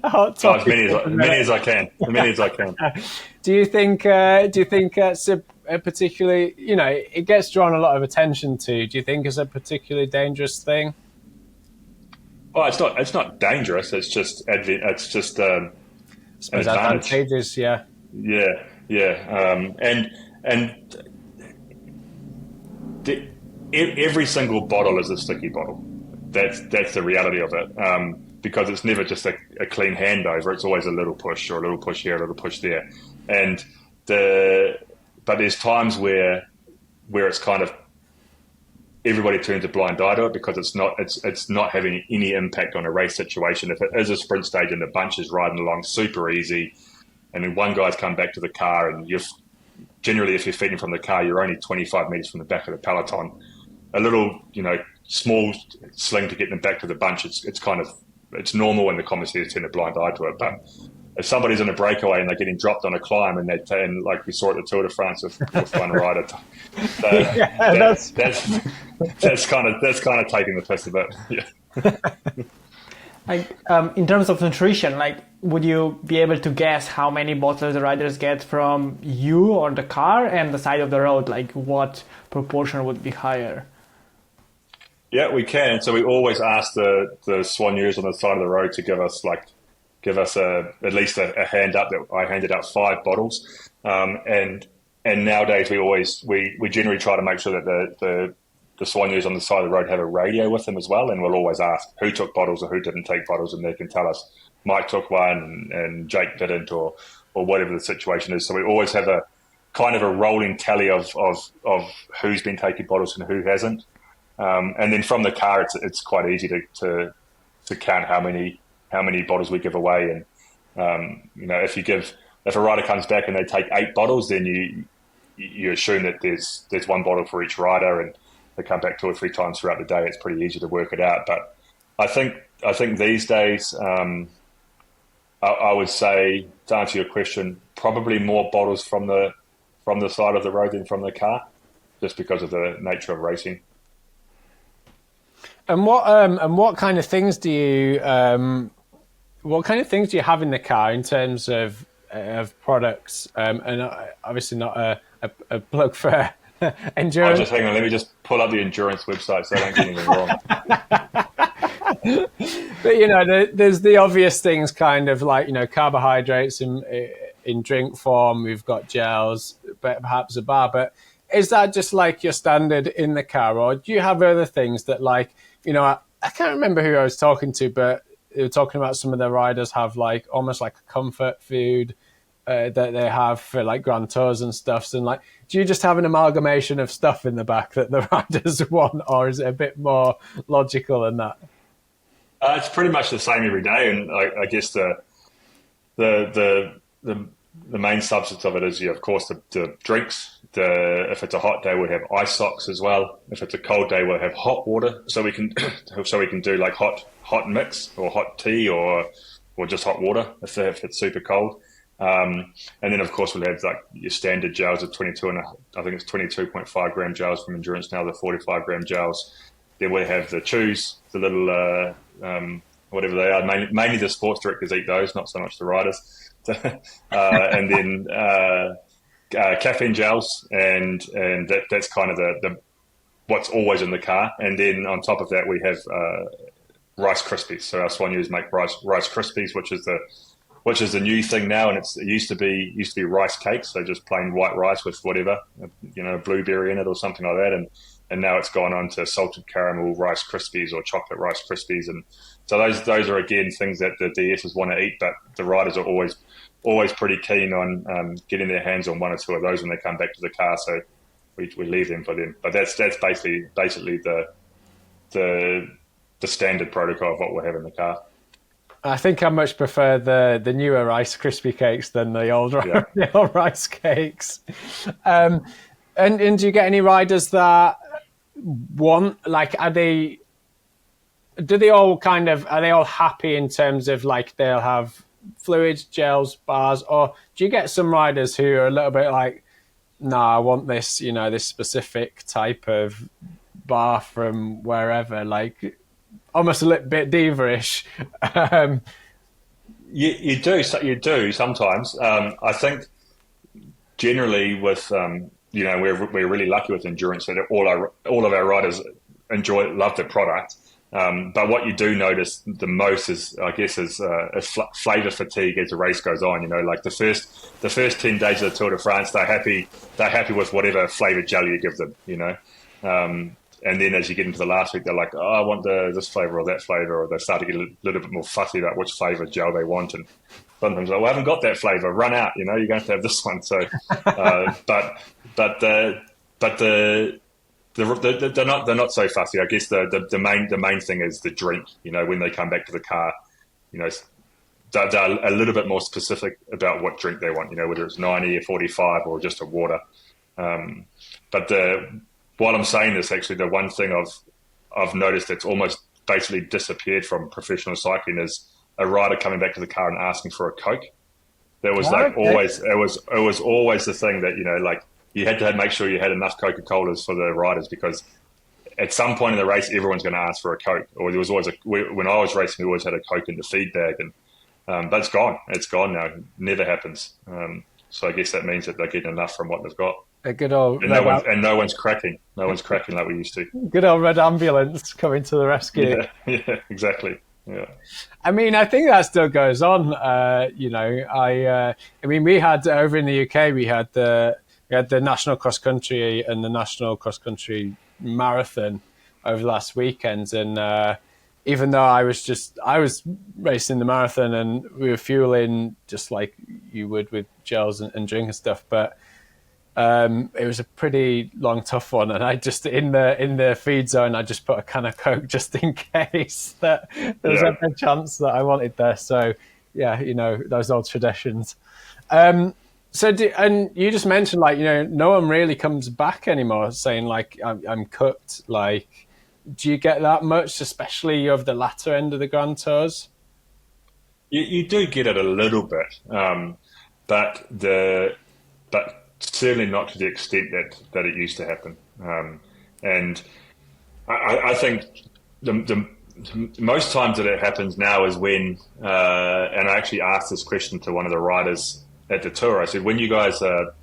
Speaker 1: hot topic.
Speaker 3: As many as I can. As many as I can.
Speaker 1: Do you think it's a particularly, it gets drawn a lot of attention to? Do you think it's a particularly dangerous thing?
Speaker 3: Oh, it's not dangerous. It's just
Speaker 1: advantageous. Yeah.
Speaker 3: Every single bottle is a sticky bottle. That's the reality of it. Because it's never just a clean handover. It's always a little push, or a little push here, a little push there. But there's times where it's kind of everybody turns a blind eye to it, because it's not having any impact on a race situation. If it is a sprint stage and the bunch is riding along super easy, and then one guy's come back to the car, and generally if you're feeding from the car, you're only 25 meters from the back of the peloton. A little, small sling to get them back to the bunch, it's normal, and the commentators turn a blind eye to it. But if somebody's in a breakaway and they're getting dropped on a climb, and like we saw at the Tour de France with one rider, that's kind of taking the piss a bit. Yeah.
Speaker 2: In terms of nutrition, would you be able to guess how many bottles the riders get from you or the car and the side of the road? What proportion would be higher?
Speaker 3: Yeah, we can. So we always ask the soigneurs on the side of the road to give us at least a hand up. That I handed out 5 bottles, and nowadays we generally try to make sure that the soigneurs on the side of the road have a radio with them as well, and we'll always ask who took bottles or who didn't take bottles, and they can tell us Mike took one and Jake didn't, or whatever the situation is. So we always have a kind of a rolling tally of who's been taking bottles and who hasn't. And then from the car, it's quite easy to count how many bottles we give away. And if a rider comes back and they take 8 bottles, then you assume that there's 1 bottle for each rider, and they come back 2 or 3 times throughout the day. It's pretty easy to work it out. But I think these days, I would say, to answer your question, probably more bottles from the side of the road than from the car, just because of the nature of racing.
Speaker 1: And what kind of things do you have in the car in terms of products? And obviously not a plug for endurance.
Speaker 3: Hang on, let me just pull up the endurance website so I don't get anything wrong.
Speaker 1: But there's the obvious things, kind of like carbohydrates in drink form. We've got gels, but perhaps a bar. But is that just like your standard in the car, or do you have other things that I can't remember who I was talking to, but they were talking about some of the riders have almost like a comfort food that they have for Gran Tours and stuff. And do you just have an amalgamation of stuff in the back that the riders want, or is it a bit more logical than that?
Speaker 3: It's pretty much the same every day, and I guess the main substance of it is, of course, the drinks. If it's a hot day, we'll have ice socks as well. If it's a cold day, we'll have hot water, so we can do hot mix or hot tea or just hot water if it's super cold. And then of course we'll have your standard gels of 22 and I think it's 22.5 gram gels from Endurance now, the 45 gram gels. Then we have the chews, the little whatever they are. Mainly the sports directors eat those, not so much the riders. And then caffeine gels, and that's kind of the what's always in the car. And then on top of that, we have Rice Krispies. So our Swannies make Rice Krispies, which is the new thing now, and it used to be rice cakes, so just plain white rice with whatever, blueberry in it or something like that, and now it's gone on to salted caramel Rice Krispies or chocolate Rice Krispies, and so those are again things that the DSs want to eat, but the riders are always pretty keen on getting their hands on one or two of those when they come back to the car, so we leave them for them. But that's basically the standard protocol of what we'll have in the car.
Speaker 1: I think I much prefer the newer Rice Krispie cakes than the old rice cakes. And do you get any riders that want, like, are they all happy in terms of, like, they'll have fluids, gels, bars, or do you get some riders who are a little bit like, nah, I want this, this specific type of bar from wherever, like almost a little bit diva-ish?
Speaker 3: You do sometimes. I think generally with we're really lucky with endurance that all of our riders love the product. But what you do notice the most is flavor fatigue as the race goes on. Like the first 10 days of the Tour de France, they're happy with whatever flavored jelly you give them. And then as you get into the last week, they're like, oh, I want this flavor or that flavor, or they start to get a little bit more fussy about which flavor gel they want. And sometimes like, well, I haven't got that flavor. Run out. You're going to have to have this one. So, they're not so fussy. I guess the main thing is the drink. When they come back to the car, they're a little bit more specific about what drink they want. Whether it's 90 or 45 or just a water. While I'm saying this, actually, the one thing I've noticed that's almost basically disappeared from professional cycling is a rider coming back to the car and asking for a Coke. That was always, it was always the thing that, like you had to make sure you had enough Coca-Colas for the riders, because at some point in the race, everyone's going to ask for a Coke. Or there was always when I was racing, we always had a Coke in the feed bag, and but it's gone. It's gone now. It never happens. So I guess that means that they're getting enough from what they've got.
Speaker 1: A good old
Speaker 3: no one's cracking. No one's cracking like we used to.
Speaker 1: Good old red ambulance coming to the rescue.
Speaker 3: Yeah, exactly. Yeah.
Speaker 1: I mean, I think that still goes on. We had over in the UK, we had the national cross country and the national cross country marathon over the last weekend, and even though I was racing the marathon and we were fueling just like you would with gels and drink and stuff, but it was a pretty long, tough one, and I just in the feed zone I just put a can of Coke just in case that there was a chance that I wanted there. So yeah, those old traditions. And you just mentioned, like, no one really comes back anymore saying like I'm cooked. Like, do you get that much, especially of the latter end of the Grand Tours?
Speaker 3: You do get it a little bit, but certainly not to the extent that it used to happen. And I think the most times that it happens now is when, and I actually asked this question to one of the riders at the Tour. I said, when you guys are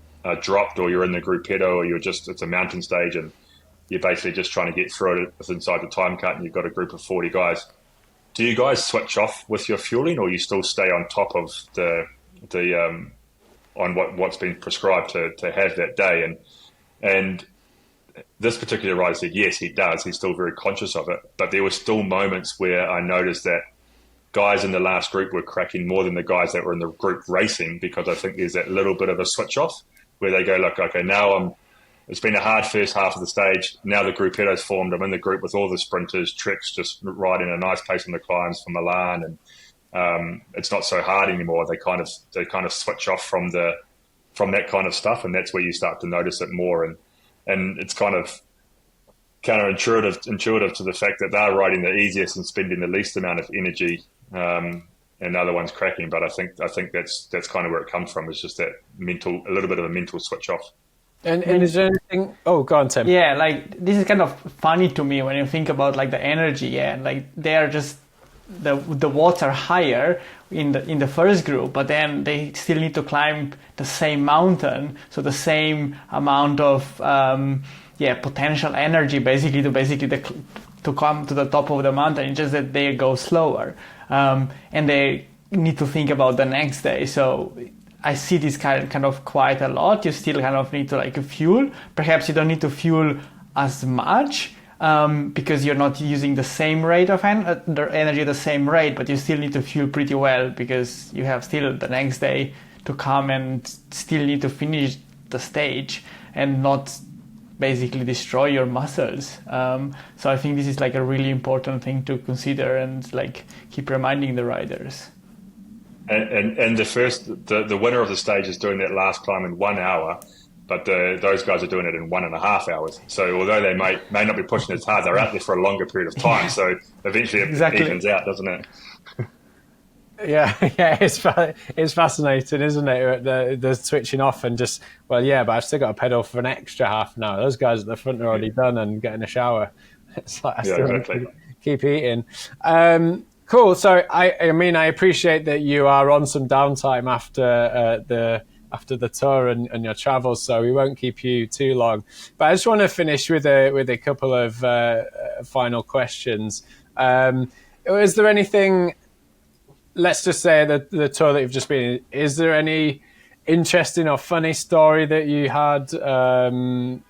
Speaker 3: dropped, or you're in the gruppetto, or it's a mountain stage and you're basically just trying to get through it inside the time cut, and you've got a group of 40 guys, do you guys switch off with your fueling, or you still stay on top of on what's been prescribed to have that day? And this particular rider said, yes, he does. He's still very conscious of it. But there were still moments where I noticed that guys in the last group were cracking more than the guys that were in the group racing, because I think there's that little bit of a switch off where they go like, okay, now it's been a hard first half of the stage. Now the gruppetto's formed. I'm in the group with all the sprinters, Treks just riding a nice pace on the climbs from Milan, and it's not so hard anymore. They kind of switch off from that kind of stuff, and that's where you start to notice it more. And it's kind of counterintuitive to the fact that they're riding the easiest and spending the least amount of energy, and the other one's cracking. But I think that's kind of where it comes from. It's just that a little bit of a mental switch off.
Speaker 1: And is there anything? Oh, go on, Tim.
Speaker 2: Yeah, like this is kind of funny to me when you think about like the energy. Yeah, like they are just the watts are higher in the first group, but then they still need to climb the same mountain, so the same amount of potential energy basically to come to the top of the mountain. It's just that they go slower, and they need to think about the next day. So I see this kind of quite a lot. You still kind of need to like fuel. Perhaps you don't need to fuel as much, because you're not using the same rate of the energy at the same rate, but you still need to fuel pretty well, because you have still the next day to come and still need to finish the stage and not basically destroy your muscles. So I think this is like a really important thing to consider and like keep reminding the riders.
Speaker 3: And the winner of the stage is doing that last climb in 1 hour, but those guys are doing it in 1.5 hours. So although they may not be pushing as hard, they're out there for a longer period of time. So eventually it evens out, doesn't it?
Speaker 1: Yeah, it's fascinating, isn't it? The switching off and just, but I've still got to pedal for an extra half an hour. Those guys at the front are already done and getting a shower. It's like I still keep eating. Cool. So I appreciate that you are on some downtime after the tour and your travels, so we won't keep you too long. But I just want to finish with a couple of final questions. Is there anything? Let's just say that the tour that you've just been in, is there any interesting or funny story that you had,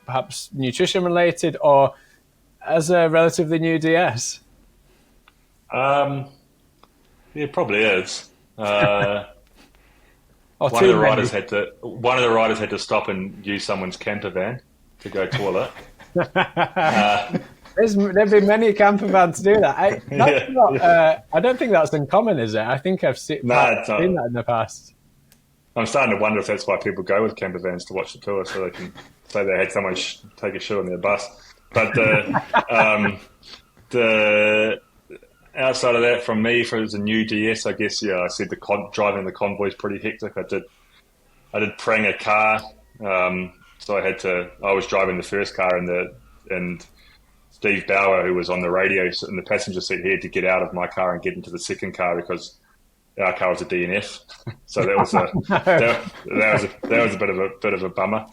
Speaker 1: perhaps nutrition related or as a relatively new DS?
Speaker 3: It probably is. One of the riders had to stop and use someone's camper van to go toilet.
Speaker 1: There've been many camper vans do that. I don't think that's uncommon, is it? I think I've seen that in the past.
Speaker 3: I'm starting to wonder if that's why people go with camper vans to watch the tour, so they can say they had someone take a shit on their bus. But the outside of that, from me, for as a new DS, I guess I said driving the convoy is pretty hectic. I did prang a car, so I was driving the first car and Steve Bauer, who was on the radio in the passenger seat, he had to get out of my car and get into the second car because our car was a DNF. So that was a bit of a bummer.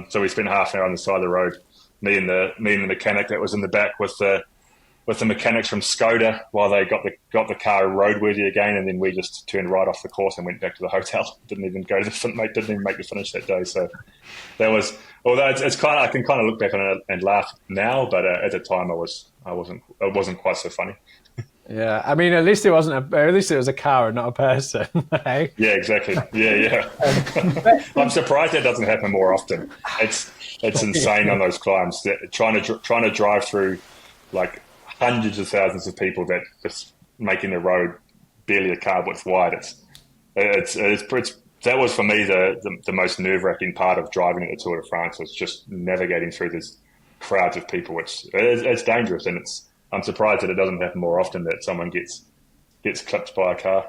Speaker 3: So we spent half an hour on the side of the road, me and the mechanic that was in the back with the mechanics from Skoda while they got the car roadworthy again, and then we just turned right off the course and went back to the hotel. Didn't even make the finish that day. So that was, although it's kind of, I can kind of look back on it and laugh now, but at the time it wasn't quite so funny.
Speaker 1: Yeah, I mean, at least it was a car and not a person. Hey?
Speaker 3: Yeah, exactly. Yeah. I'm surprised that doesn't happen more often. It's insane on those climbs. Trying to drive through like hundreds of thousands of people that just making the road barely a car width wide. It's that was for me the most nerve-wracking part of driving at the Tour de France, was just navigating through these crowds of people. It's dangerous, and I'm surprised that it doesn't happen more often, that someone gets clipped by a car.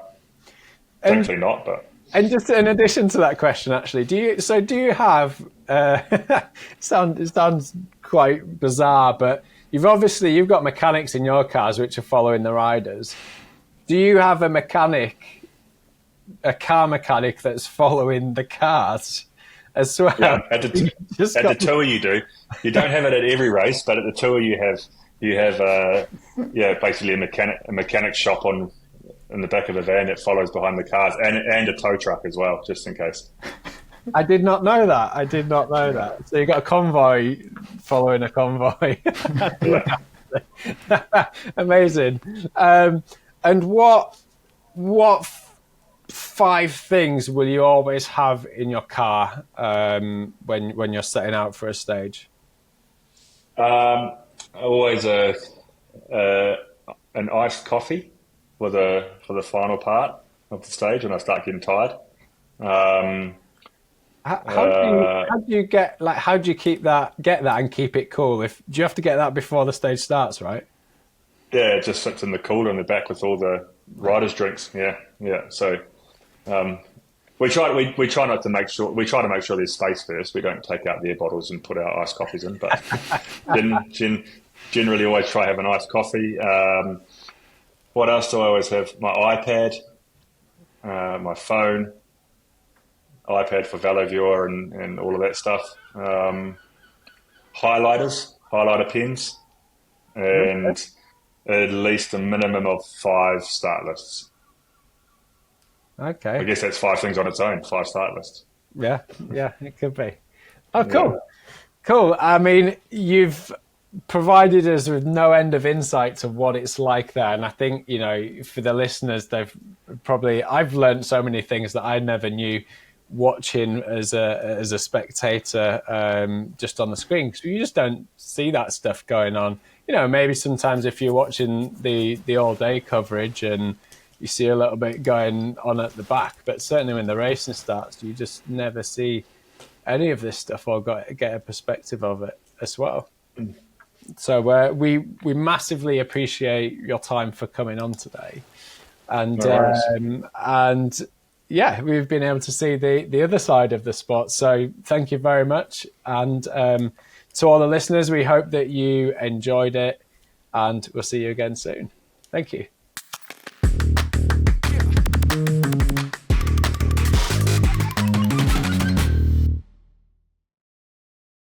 Speaker 3: Thankfully not, but.
Speaker 1: And just in addition to that question, actually, do you have? It sounds quite bizarre, but you've got mechanics in your cars which are following the riders. Do you have a car mechanic that's following the cars as well?
Speaker 3: Yeah, at the tour you do. You don't have it at every race, but at the tour you have basically a mechanic shop in the back of a van that follows behind the cars, and a tow truck as well, just in case.
Speaker 1: I did not know that. So you got a convoy following a convoy. Amazing. And what 5 things will you always have in your car when you're setting out for a stage?
Speaker 3: Always an iced coffee for the final part of the stage when I start getting tired.
Speaker 1: How do you get get that and keep it cool? Do you have to get that before the stage starts, right?
Speaker 3: Yeah, it just sits in the cooler in the back with all the riders' drinks. Yeah. So we try not to make sure there's space first. We don't take out their bottles and put our iced coffees in, but generally always try to have an iced coffee. What else do I always have? My iPad, my phone, iPad for ValoViewer and all of that stuff. Highlighter pens, and at least a minimum of 5 start lists.
Speaker 1: Okay.
Speaker 3: I guess that's 5 things on its own, 5 start lists.
Speaker 1: Yeah, it could be. Oh, cool. Yeah. Cool. I mean, you've provided us with no end of insight to what it's like there. And I think, for the listeners, I've learned so many things that I never knew watching as a spectator, just on the screen, because you just don't see that stuff going on. Maybe sometimes if you're watching the all day coverage and you see a little bit going on at the back, but certainly when the racing starts, you just never see any of this stuff or get a perspective of it as well. So we massively appreciate your time for coming on today, and we've been able to see the other side of the sport. So thank you very much, and to all the listeners, we hope that you enjoyed it, and we'll see you again soon. Thank you.